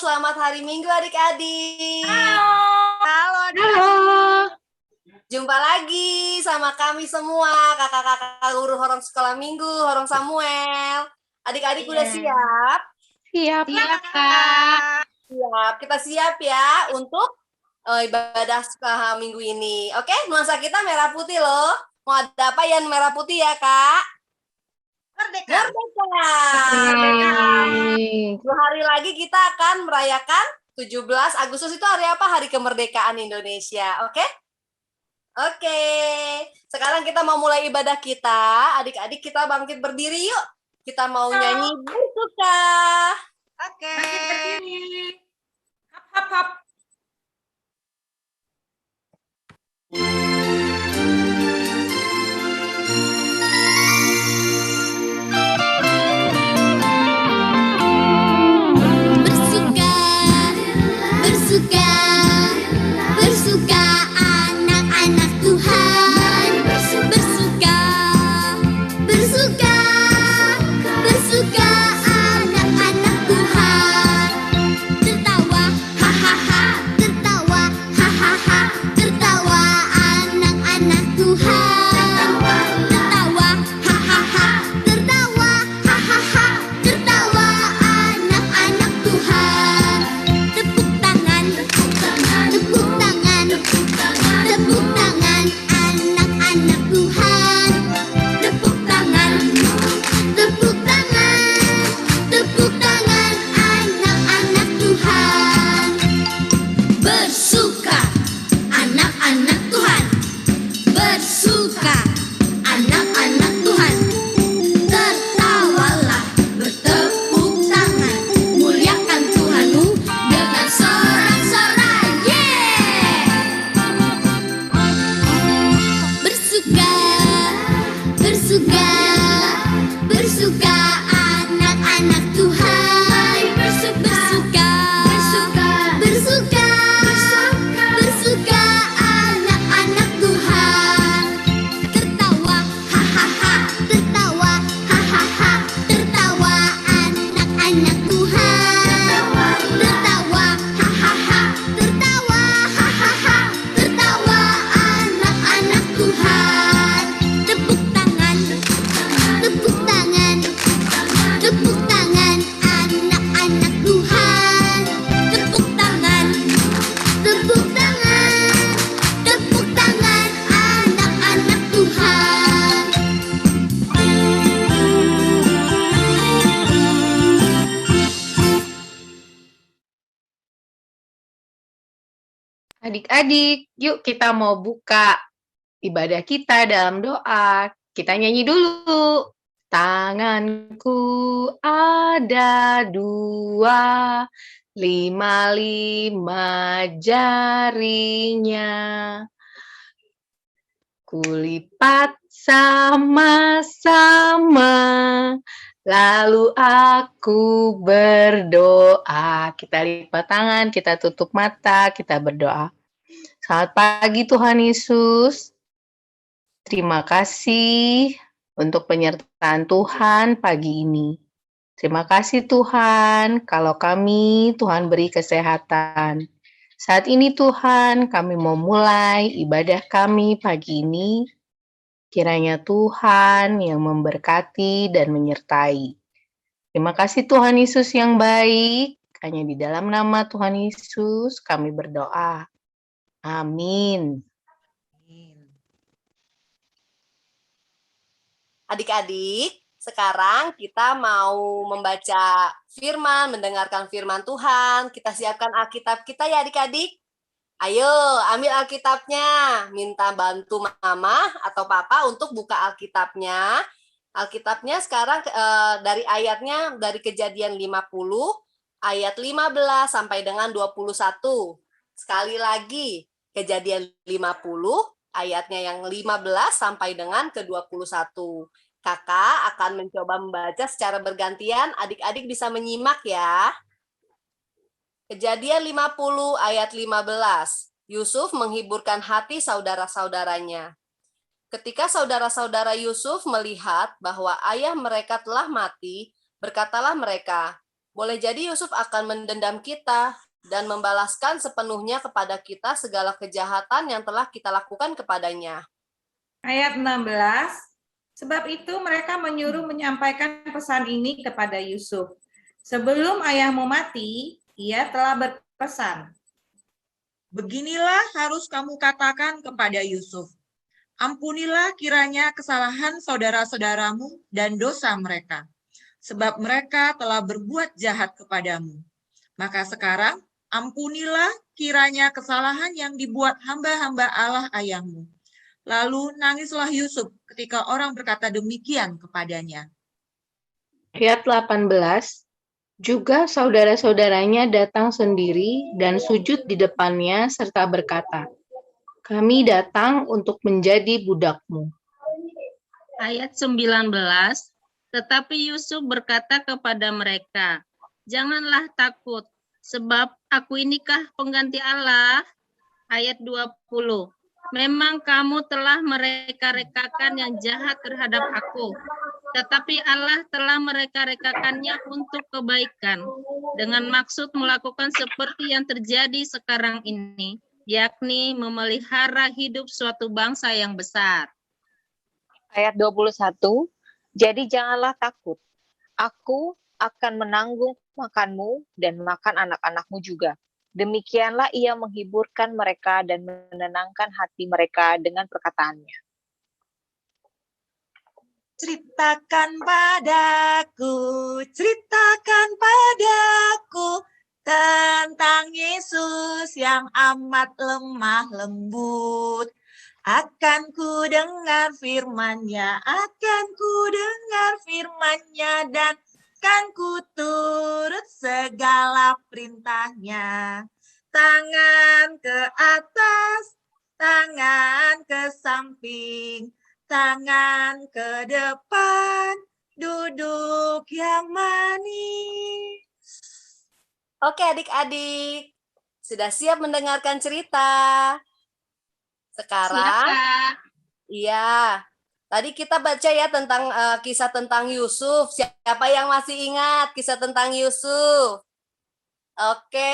selamat hari Minggu adik-adik. Halo. Halo. Jumpa lagi sama kami semua, kakak-kakak guru Horong Sekolah Minggu, Horong Samuel. Adik-adik udah siap? Siap, Kak. Siap, kita siap ya untuk ibadah sekolah minggu ini. Oke, nuansa kita merah putih loh. Mau ada apa yang merah putih ya, Kak? Merdeka. Merdeka. 2 hari lagi kita akan merayakan 17 Agustus itu hari apa? Hari kemerdekaan Indonesia. Oke? Oke. Sekarang kita mau mulai ibadah kita. Adik-adik kita bangkit berdiri yuk. Kita mau nyanyi bersuka. Oke. Hap, hap, hap. Bersuka, bersuka, bersuka anak-anak Tuhan. Bersuka, bersuka, bersuka anak-anak Tuhan. Tertawa, hahaha, tertawa, hahaha, tertawa anak-anak Tuhan. Tertawa, hahaha, tertawa, hahaha, tertawa anak-anak Tuhan. Tepuk tangan, tepuk tangan, tepuk tangan, tepuk tangan, tepuk tangan anak-anak Tuhan. Tepuk tangan, tepuk tangan, tepuk tangan anak-anak Tuhan. Bersuka anak-anak Tuhan. Bersuka anak-anak Tuhan. Tertawalah, bertepuk tangan, muliakan Tuhanmu dengan sorak-sorai. Bersuka, bersuka, bersuka anak-anak Tuhan. Bersuka, bersuka, bersuka, bersuka anak-anak Tuhan. Tertawa, hahaha, tertawa, hahaha, tertawa anak-anak Tuhan. Tertawa, hahaha, tertawa, hahaha, tertawa anak-anak Tuhan. Tepuk tangan, tepuk tangan, tepuk tangan anak-anak Tuhan. Tepuk tangan, tepuk tangan, tepuk tangan anak-anak Tuhan. Adik-adik, yuk kita mau buka ibadah kita dalam doa. Kita nyanyi dulu. Tanganku ada 2, 5 jarinya. Kulipat sama-sama, lalu aku berdoa. Kita lipat tangan, kita tutup mata, kita berdoa. Selamat pagi Tuhan Yesus. Terima kasih untuk penyertaan Tuhan pagi ini. Terima kasih Tuhan, kalau kami Tuhan beri kesehatan. Saat ini Tuhan, kami mau mulai ibadah kami pagi ini. Kiranya Tuhan yang memberkati dan menyertai. Terima kasih Tuhan Yesus yang baik. Hanya di dalam nama Tuhan Yesus kami berdoa. Amin. Adik-adik, sekarang kita mau membaca firman, mendengarkan firman Tuhan. Kita siapkan Alkitab kita ya adik-adik. Ayo, ambil Alkitabnya. Minta bantu Mama atau Papa untuk buka Alkitabnya. Alkitabnya sekarang dari ayatnya dari Kejadian 50, ayat 15 sampai dengan 21. Sekali lagi, Kejadian 50, ayatnya yang 15 sampai dengan ke-21. Kakak akan mencoba membaca secara bergantian, adik-adik bisa menyimak ya. Kejadian 50 ayat 15. Yusuf menghiburkan hati saudara-saudaranya. Ketika saudara-saudara Yusuf melihat bahwa ayah mereka telah mati, berkatalah mereka, Boleh jadi Yusuf akan mendendam kita dan membalaskan sepenuhnya kepada kita segala kejahatan yang telah kita lakukan kepadanya. Ayat 16. Sebab itu mereka menyuruh menyampaikan pesan ini kepada Yusuf. Sebelum ayahmu mati, ia telah berpesan. Beginilah harus kamu katakan kepada Yusuf. Ampunilah kiranya kesalahan saudara-saudaramu dan dosa mereka, sebab mereka telah berbuat jahat kepadamu. Maka sekarang, ampunilah kiranya kesalahan yang dibuat hamba-hamba Allah ayahmu. Lalu nangislah Yusuf ketika orang berkata demikian kepadanya. Ayat 18. Juga saudara-saudaranya datang sendiri dan sujud di depannya serta berkata, "Kami datang untuk menjadi budakmu." Ayat 19, tetapi Yusuf berkata kepada mereka, "Janganlah takut, sebab aku inikah pengganti Allah." Ayat 20, memang kamu telah mereka-rekakan yang jahat terhadap aku, tetapi Allah telah mereka-rekakannya untuk kebaikan, dengan maksud melakukan seperti yang terjadi sekarang ini, yakni memelihara hidup suatu bangsa yang besar. Ayat 21, jadi janganlah takut. Aku akan menanggung makanmu dan makan anak-anakmu juga. Demikianlah ia menghiburkan mereka dan menenangkan hati mereka dengan perkataannya. Ceritakan padaku tentang Yesus yang amat lemah lembut. Akan ku dengar firman-Nya, dan kan ku turut segala perintahnya. Tangan ke atas, tangan ke samping, tangan ke depan, duduk yang manis. Oke adik-adik, sudah siap mendengarkan cerita? Sekarang, iya. Tadi kita baca ya tentang kisah tentang Yusuf. Siapa yang masih ingat kisah tentang Yusuf? Oke,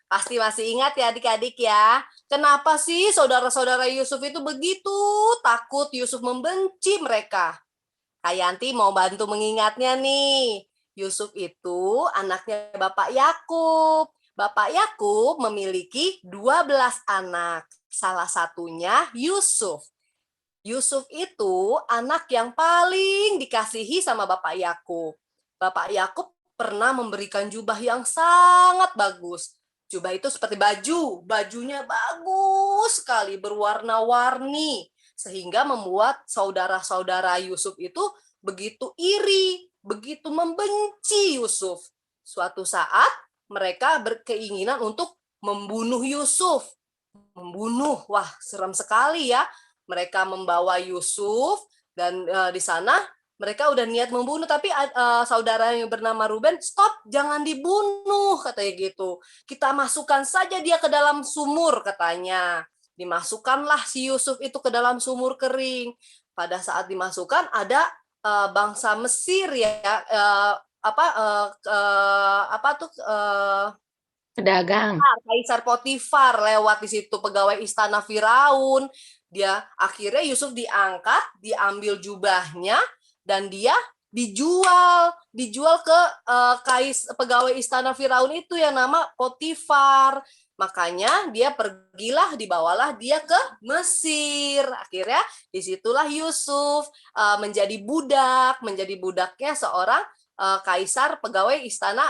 pasti masih ingat ya adik-adik ya. Kenapa sih saudara-saudara Yusuf itu begitu takut Yusuf membenci mereka? Kak Yanti mau bantu mengingatnya nih. Yusuf itu anaknya Bapak Yakub. Bapak Yakub memiliki 12 anak. Salah satunya Yusuf. Yusuf itu anak yang paling dikasihi sama Bapak Yakub. Bapak Yakub pernah memberikan jubah yang sangat bagus. Jubah itu seperti baju, bajunya bagus sekali, berwarna-warni, sehingga membuat saudara-saudara Yusuf itu begitu iri, begitu membenci Yusuf. Suatu saat mereka berkeinginan untuk membunuh Yusuf. Membunuh, wah serem sekali ya. Mereka membawa Yusuf dan di sana mereka udah niat membunuh, tapi saudara yang bernama Ruben, stop, jangan dibunuh, katanya gitu. Kita masukkan saja dia ke dalam sumur, katanya. Dimasukkanlah si Yusuf itu ke dalam sumur kering. Pada saat dimasukkan ada bangsa Mesir ya, Pedagang. Kaisar Potifar lewat di situ, pegawai istana Firaun. Dia akhirnya Yusuf diangkat, diambil jubahnya, dan dia dijual ke pegawai istana Firaun itu yang nama Potifar. Makanya dia pergilah, dibawalah dia ke Mesir. Akhirnya disitulah Yusuf menjadi budaknya seorang kaisar pegawai istana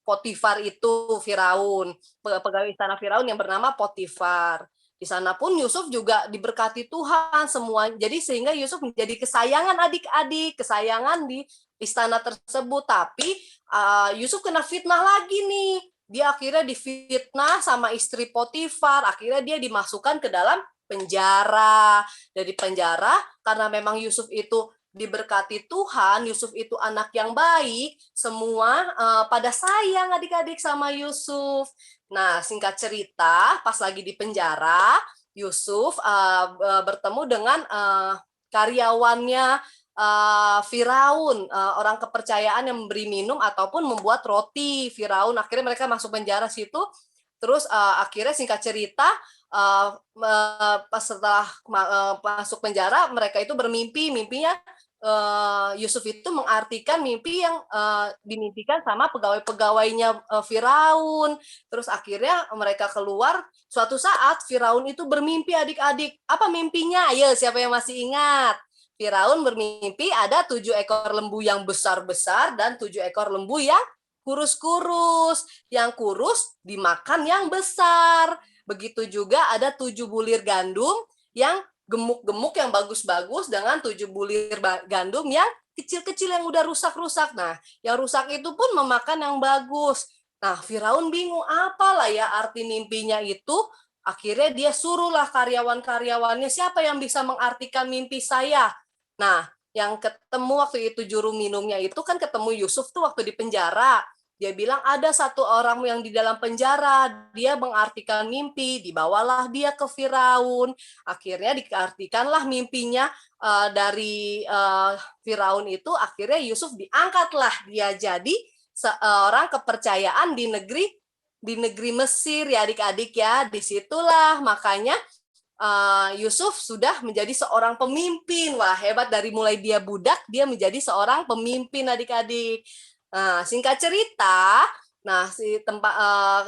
Potifar itu, Firaun. Pegawai istana Firaun yang bernama Potifar. Di sana pun Yusuf juga diberkati Tuhan semua. Jadi sehingga Yusuf menjadi kesayangan adik-adik, kesayangan di istana tersebut. Tapi Yusuf kena fitnah lagi nih. Dia akhirnya difitnah sama istri Potifar. Akhirnya dia dimasukkan ke dalam penjara. Dari penjara karena memang Yusuf itu diberkati Tuhan, Yusuf itu anak yang baik, semua pada sayang adik-adik sama Yusuf. Nah, singkat cerita, pas lagi di penjara, Yusuf bertemu dengan karyawannya Firaun, orang kepercayaan yang memberi minum ataupun membuat roti Firaun. Akhirnya mereka masuk penjara situ. Terus akhirnya singkat cerita, pas setelah masuk penjara, mereka itu bermimpi. Mimpinya Yusuf itu mengartikan mimpi yang dimimpikan sama pegawai-pegawainya Firaun. Terus akhirnya mereka keluar. Suatu saat Firaun itu bermimpi, adik-adik. Apa mimpinya? Ayo, siapa yang masih ingat? Firaun bermimpi ada 7 ekor lembu yang besar-besar dan 7 ekor lembu yang kurus-kurus. Yang kurus dimakan yang besar. Begitu juga ada 7 bulir gandum yang gemuk-gemuk yang bagus-bagus dengan 7 bulir gandum yang kecil-kecil yang udah rusak-rusak. Nah, yang rusak itu pun memakan yang bagus. Nah, Firaun bingung apalah ya arti mimpinya itu. Akhirnya dia suruhlah karyawan-karyawannya, siapa yang bisa mengartikan mimpi saya? Nah, yang ketemu waktu itu juru minumnya itu kan ketemu Yusuf tuh waktu di penjara. Dia bilang ada satu orang yang di dalam penjara, dia mengartikan mimpi, dibawalah dia ke Firaun. Akhirnya diartikanlah mimpinya dari Firaun itu, akhirnya Yusuf diangkatlah dia jadi seorang kepercayaan di negeri Mesir ya adik-adik ya. Disitulah makanya Yusuf sudah menjadi seorang pemimpin. Wah, hebat, dari mulai dia budak, dia menjadi seorang pemimpin adik-adik. Nah, singkat cerita, nah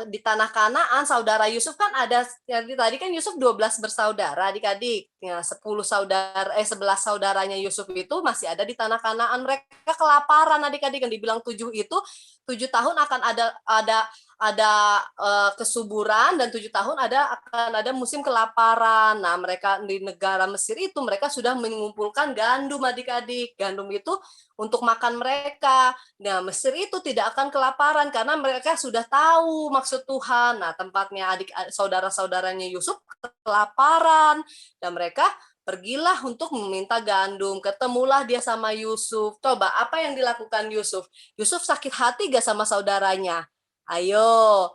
di tanah Kanaan saudara Yusuf kan ada, tadi kan Yusuf 12 bersaudara adik-adik. Ya, 11 saudaranya Yusuf itu masih ada di tanah Kanaan. Mereka kelaparan adik-adik, yang dibilang 7 itu 7 tahun akan ada kesuburan dan 7 tahun akan ada musim kelaparan. Nah, mereka di negara Mesir itu mereka sudah mengumpulkan gandum adik-adik. Gandum itu untuk makan mereka. Nah, Mesir itu tidak akan kelaparan karena mereka sudah tahu maksud Tuhan. Nah, tempatnya saudara-saudaranya Yusuf kelaparan dan mereka pergilah untuk meminta gandum. Ketemulah dia sama Yusuf. Coba apa yang dilakukan Yusuf? Yusuf sakit hati gak sama saudaranya? Ayo,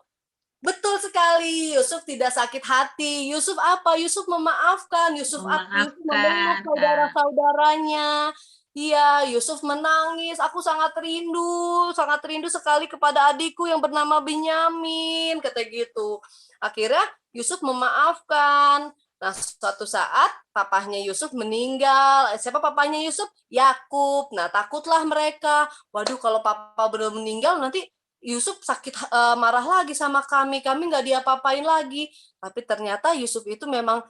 betul sekali. Yusuf tidak sakit hati. Yusuf apa? Yusuf memaafkan. Yusuf memeluk saudara-saudaranya. Iya, Yusuf menangis. Aku sangat rindu sekali kepada adikku yang bernama Benyamin, kata gitu. Akhirnya Yusuf memaafkan. Nah, suatu saat papahnya Yusuf meninggal. Siapa papahnya Yusuf? Yakub. Nah, takutlah mereka. Waduh, kalau papa benar meninggal nanti Yusuf sakit, marah lagi sama kami nggak diapa-apain lagi. Tapi ternyata Yusuf itu memang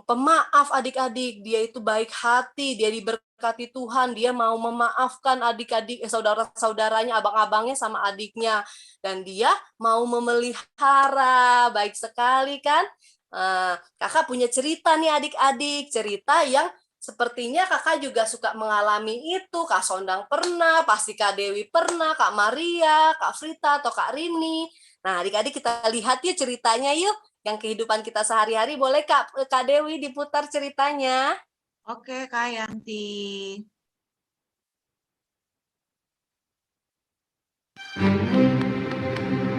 pemaaf adik-adik. Dia itu baik hati, dia diberkati Tuhan, dia mau memaafkan adik-adik, saudara-saudaranya, abang-abangnya sama adiknya, dan dia mau memelihara. Baik sekali kan? Kakak punya cerita nih adik-adik, cerita yang sepertinya kakak juga suka mengalami itu. Kak Sondang pernah, pasti Kak Dewi pernah, Kak Maria, Kak Frita, atau Kak Rini. Nah, adik-adik kita lihat yuk ceritanya yuk. Yang kehidupan kita sehari-hari. Boleh Kak Dewi diputar ceritanya? Oke, Kak Yanti.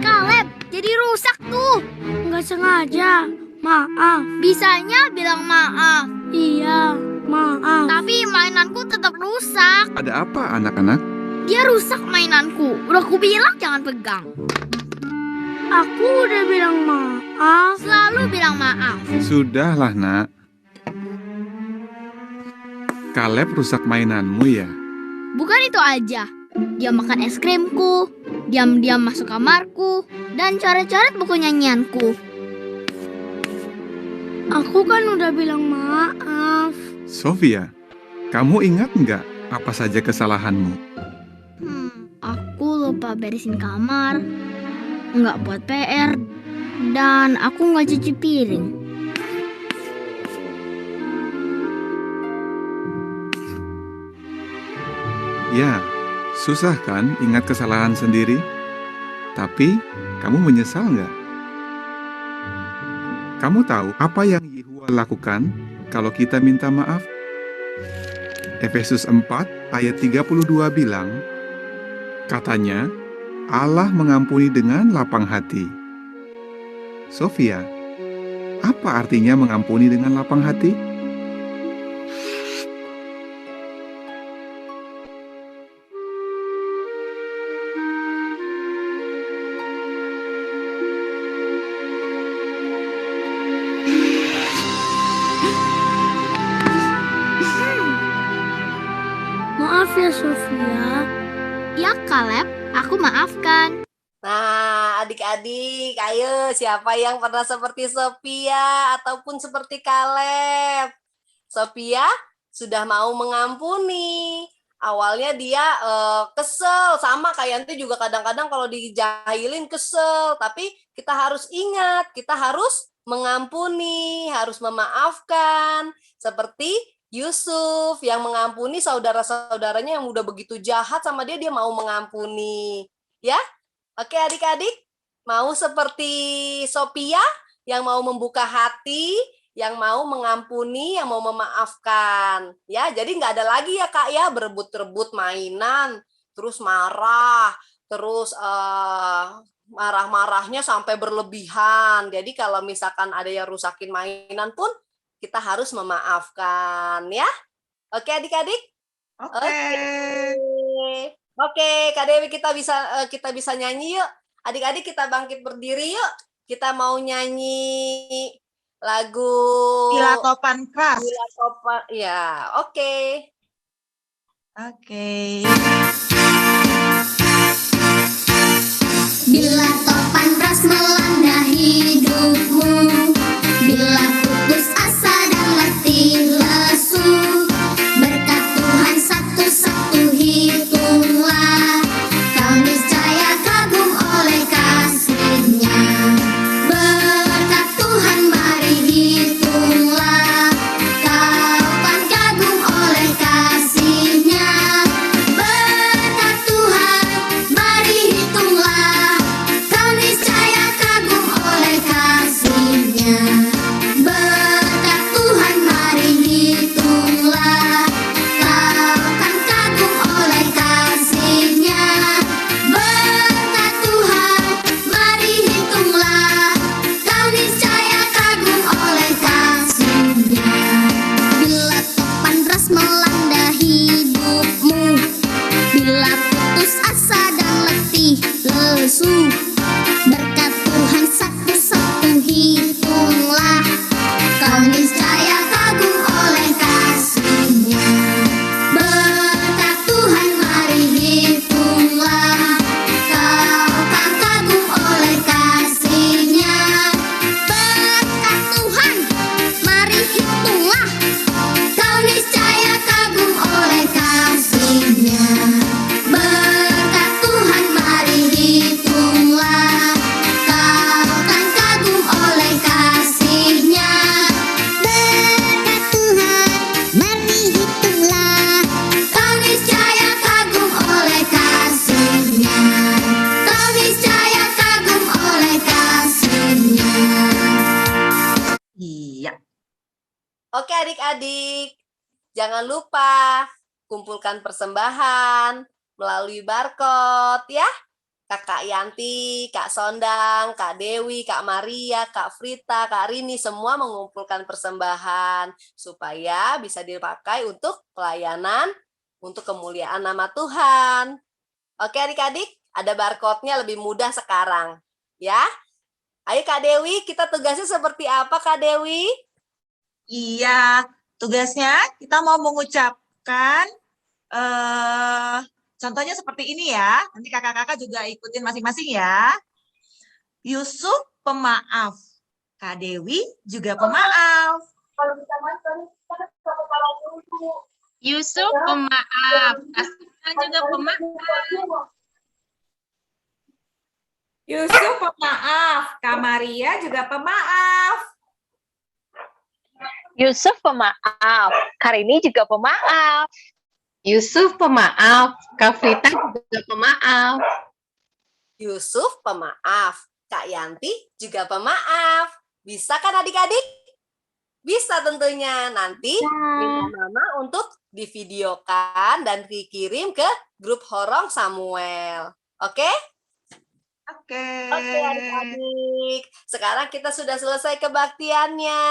Kaleb, jadi rusak tuh. Nggak sengaja. Maaf. Bisanya bilang maaf. Iya, maaf. Tapi mainanku tetap rusak. Ada apa anak-anak? Dia rusak mainanku. Udah aku bilang jangan pegang. Aku udah bilang maaf. Selalu bilang maaf. Sudahlah nak. Kaleb rusak mainanmu ya? Bukan itu aja. Dia makan es krimku, diam-diam masuk kamarku, dan coret-coret buku nyanyianku. Aku kan udah bilang maaf. Sofia, kamu ingat nggak apa saja kesalahanmu? Aku lupa beresin kamar, nggak buat PR, dan aku nggak cuci piring. Ya, susah kan ingat kesalahan sendiri? Tapi, kamu menyesal nggak? Kamu tahu apa yang Yehua lakukan kalau kita minta maaf? Efesus 4 ayat 32 bilang, katanya, Allah mengampuni dengan lapang hati. Sofia, apa artinya mengampuni dengan lapang hati? Sofia. Ya Kaleb, aku maafkan. Nah, adik-adik, ayo siapa yang pernah seperti Sophia ataupun seperti Kaleb? Sophia sudah mau mengampuni. Awalnya dia kesel, sama kayak Yanti juga kadang-kadang kalau dijahilin kesel. Tapi kita harus ingat, kita harus mengampuni, harus memaafkan. Seperti Yusuf yang mengampuni saudara-saudaranya yang udah begitu jahat sama dia mau mengampuni. Ya? Oke adik-adik, mau seperti Sophia yang mau membuka hati, yang mau mengampuni, yang mau memaafkan. Ya, jadi nggak ada lagi ya Kak ya berebut-rebut mainan, terus marah, terus marah-marahnya sampai berlebihan. Jadi kalau misalkan ada yang rusakin mainan pun kita harus memaafkan ya. Oke adik-adik? Oke. Oke, Kak Dewi kita bisa nyanyi yuk. Adik-adik kita bangkit berdiri yuk. Kita mau nyanyi lagu Bila topan keras. Bila topan, ya, oke. Oke. Bila topan keras melanda hidupmu, bila putus asa dan letih lesu, berkat Tuhan satu-satu hitunglah, kau niscaya kagum oleh kasih-Nya. Berkat Tuhan mari hitunglah, kau kan kagum oleh kasih-Nya. Berkat Tuhan mari hitunglah, kau niscaya kagum oleh kasih-Nya. Berkat Tuhan mari hitunglah, kau kan kagum oleh kasih-Nya. Berkat Tuhan mari hitunglah, kau niscaya kagum oleh kasih-Nya. Bila topan deras melanda hidupmu, bila putus asa dan letih lesu, berkat Tuhan satu-satu hitunglah, kau niscaya kagum oleh kasih-Nya. Berkat Tuhan mari hitunglah, kau kan kagum oleh kasih-Nya. Berkat Tuhan mari hitunglah, kau niscaya kagum oleh kasih-Nya. Berkat Tuhan mari hitunglah, kau kan kagum oleh kasih-Nya. Berkat Tuhan mari hitunglah, kau niscaya kagum oleh kasih-Nya. Kau niscaya kagum oleh kasih-Nya. Iya. Oke adik-adik, jangan lupa kumpulkan persembahan melalui barcode ya. Kakak Yanti, Kak Sondang, Kak Dewi, Kak Maria, Kak Frita, Kak Rini semua mengumpulkan persembahan supaya bisa dipakai untuk pelayanan, untuk kemuliaan nama Tuhan. Oke adik-adik, ada barcode-nya lebih mudah sekarang ya. Ayo Kak Dewi, kita tugasnya seperti apa Kak Dewi? Iya, tugasnya kita mau mengucapkan contohnya seperti ini ya. Nanti kakak-kakak juga ikutin masing-masing ya. Yusuf pemaaf. Kak Dewi juga pemaaf. Yusuf pemaaf, Asma juga pemaaf. Yusuf pemaaf, Kak Maria juga pemaaf. Yusuf pemaaf, Karini juga pemaaf. Yusuf pemaaf, Kak Frita juga pemaaf. Yusuf pemaaf, Kak Yanti juga pemaaf. Bisa kan adik-adik? Bisa tentunya. Nanti minta Mama untuk divideokan dan dikirim ke grup Horong Samuel. Oke? Oke. Oke adik-adik. Sekarang kita sudah selesai kebaktiannya.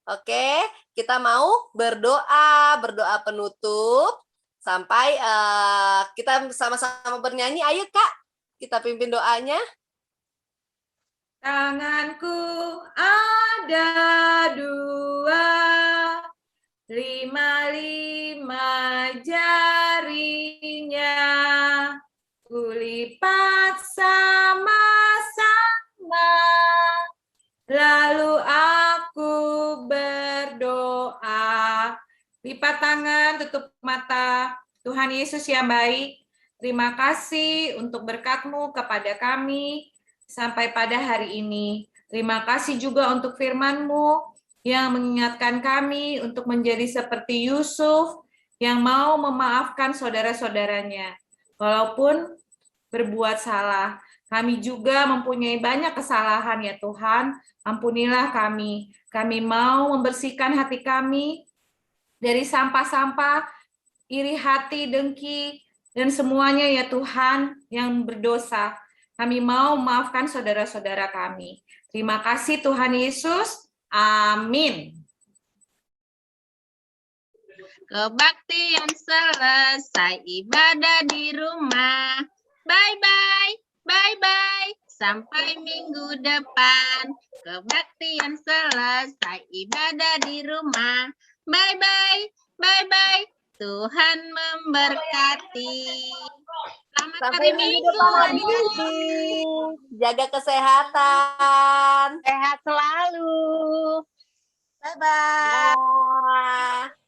Oke, kita mau berdoa penutup sampai kita sama-sama bernyanyi. Ayo Kak, kita pimpin doanya. Tanganku ada dua, 5 jari, berdoa. Lipat tangan, tutup mata. Tuhan Yesus yang baik, terima kasih untuk berkat-Mu kepada kami sampai pada hari ini. Terima kasih juga untuk firman-Mu yang mengingatkan kami untuk menjadi seperti Yusuf yang mau memaafkan saudara-saudaranya. Walaupun berbuat salah, kami juga mempunyai banyak kesalahan ya Tuhan. Ampunilah kami. Kami mau membersihkan hati kami dari sampah-sampah, iri hati, dengki, dan semuanya ya Tuhan yang berdosa. Kami mau memaafkan saudara-saudara kami. Terima kasih Tuhan Yesus. Amin. Kebaktian selesai, ibadah di rumah. Bye-bye, bye-bye, sampai minggu depan. Kebaktian selesai, ibadah di rumah. Bye-bye, bye-bye, Tuhan memberkati. Selamat Sampai hari minggu Minggu, depan adik-adik. adik-adik. Jaga kesehatan. Sehat selalu. Bye-bye.